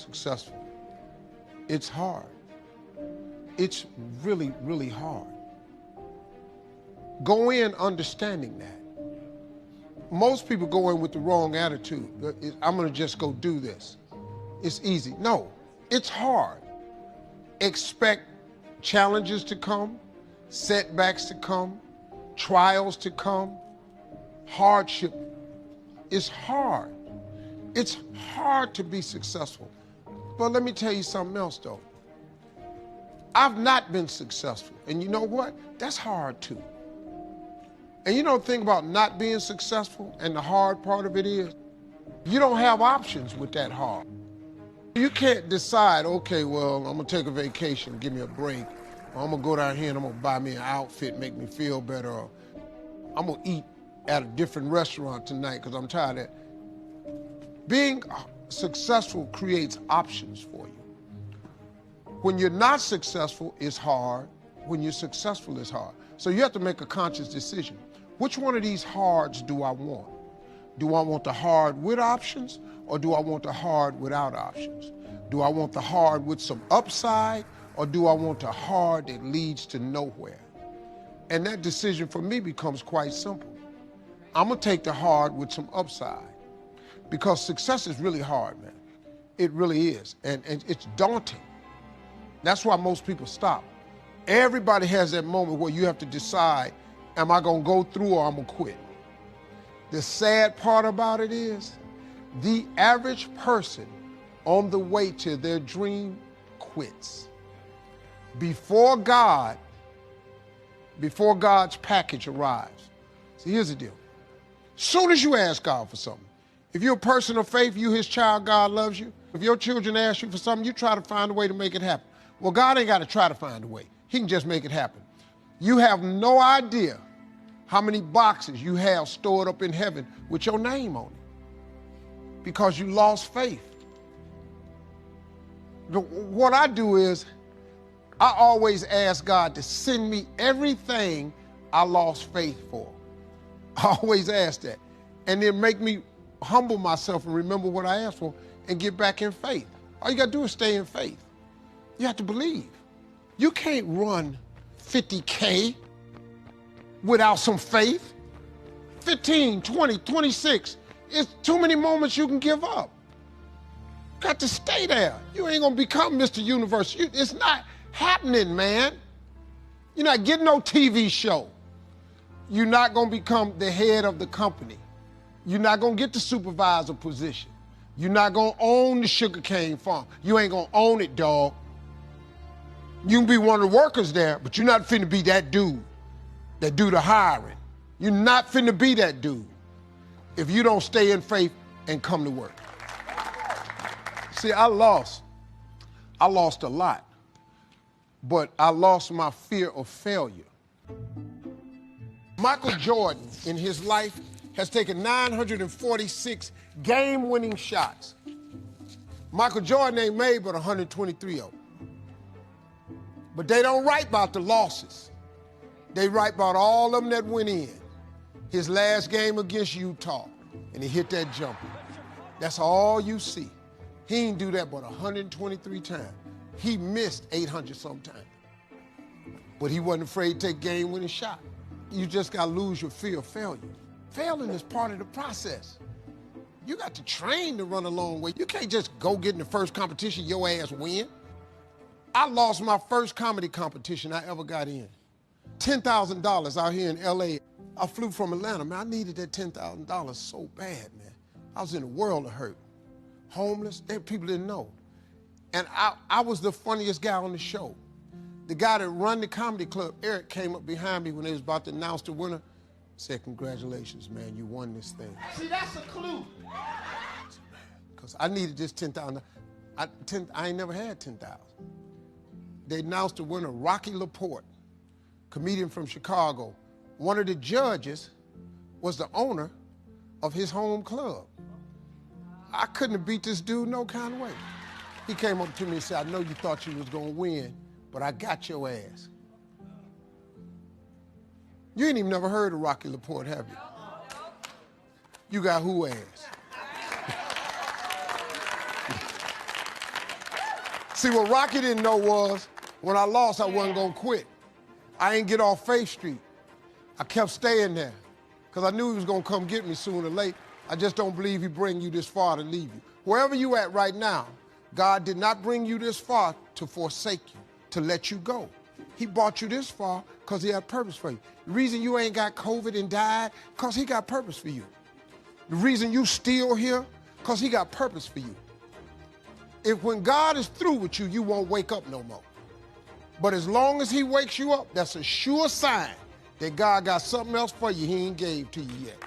successful. It's hard. It's really, really hard. Go in understanding that. Most people go in with the wrong attitude. I'm gonna just go do this. It's easy. No, it's hard. Expect challenges to come, setbacks to come, trials to come, hardship. It's hard. It's hard to be successful. But let me tell you something else though. I've not been successful. And you know what? That's hard too. And you know the thing about not being successful and the hard part of it is, you don't have options with that hard. You can't decide, okay, well, I'm gonna take a vacation, give me a break, or I'm gonna go down here and I'm gonna buy me an outfit, make me feel better, or I'm gonna eat at a different restaurant tonight because I'm tired of that. Being successful creates options for you. When you're not successful, it's hard. When you're successful, it's hard. So you have to make a conscious decision. Which one of these hards do I want? Do I want the hard with options, or do I want the hard without options? Do I want the hard with some upside, or do I want the hard that leads to nowhere? And that decision for me becomes quite simple. I'm gonna take the hard with some upside, because success is really hard, man. It really is, and it's daunting. That's why most people stop. Everybody has that moment where you have to decide, am I gonna go through or I'm gonna quit? The sad part about it is, the average person on the way to their dream quits. Before God's package arrives. See, here's the deal. Soon as you ask God for something, if you're a person of faith, you his child, God loves you. If your children ask you for something, you try to find a way to make it happen. Well, God ain't got to try to find a way. He can just make it happen. You have no idea how many boxes you have stored up in heaven with your name on it because you lost faith. What I do is I always ask God to send me everything I lost faith for. I always ask that. And then make me humble myself and remember what I asked for and get back in faith. All you got to do is stay in faith. You have to believe. You can't run 50K without some faith. 15, 20, 26. It's too many moments you can give up. You got to stay there. You ain't gonna become Mr. Universe. It's not happening, man. You're not getting no TV show. You're not gonna become the head of the company. You're not gonna get the supervisor position. You're not gonna own the sugarcane farm. You ain't gonna own it, dog. You can be one of the workers there, but you're not finna be that dude that do the hiring. You're not finna be that dude if you don't stay in faith and come to work. See, I lost a lot, but I lost my fear of failure. Michael Jordan, in his life, has taken 946 game-winning shots. Michael Jordan ain't made but 123 of them. But they don't write about the losses. They write about all of them that went in. His last game against Utah, and he hit that jumper. That's all you see. He didn't do that but 123 times. He missed 800 sometimes. But he wasn't afraid to take game-winning shot. You just gotta lose your fear of failure. Failing is part of the process. You got to train to run a long way. You can't just go get in the first competition, your ass win. I lost my first comedy competition I ever got in. $10,000 out here in LA. I flew from Atlanta, man. I needed that $10,000 so bad, man. I was in a world of hurt. Homeless, people didn't know. And I was the funniest guy on the show. The guy that run the comedy club, Eric, came up behind me when they was about to announce the winner, said, "Congratulations, man, you won this thing." See, that's a clue. Because I needed this $10,000. I ain't never had $10,000. They announced the winner, Rocky LaPorte, comedian from Chicago. One of the judges was the owner of his home club. I couldn't have beat this dude no kind of way. He came up to me and said, "I know you thought you was gonna win, but I got your ass." You ain't even never heard of Rocky LaPorte, have you? You got who ass? See, what Rocky didn't know was when I lost, I wasn't going to quit. I ain't get off Faith Street. I kept staying there because I knew he was going to come get me sooner or later. I just don't believe he bring you this far to leave you. Wherever you at right now, God did not bring you this far to forsake you, to let you go. He brought you this far because he had purpose for you. The reason you ain't got COVID and died, because he got purpose for you. The reason you still here, because he got purpose for you. If when God is through with you, you won't wake up no more. But as long as he wakes you up, that's a sure sign that God got something else for you he ain't gave to you yet.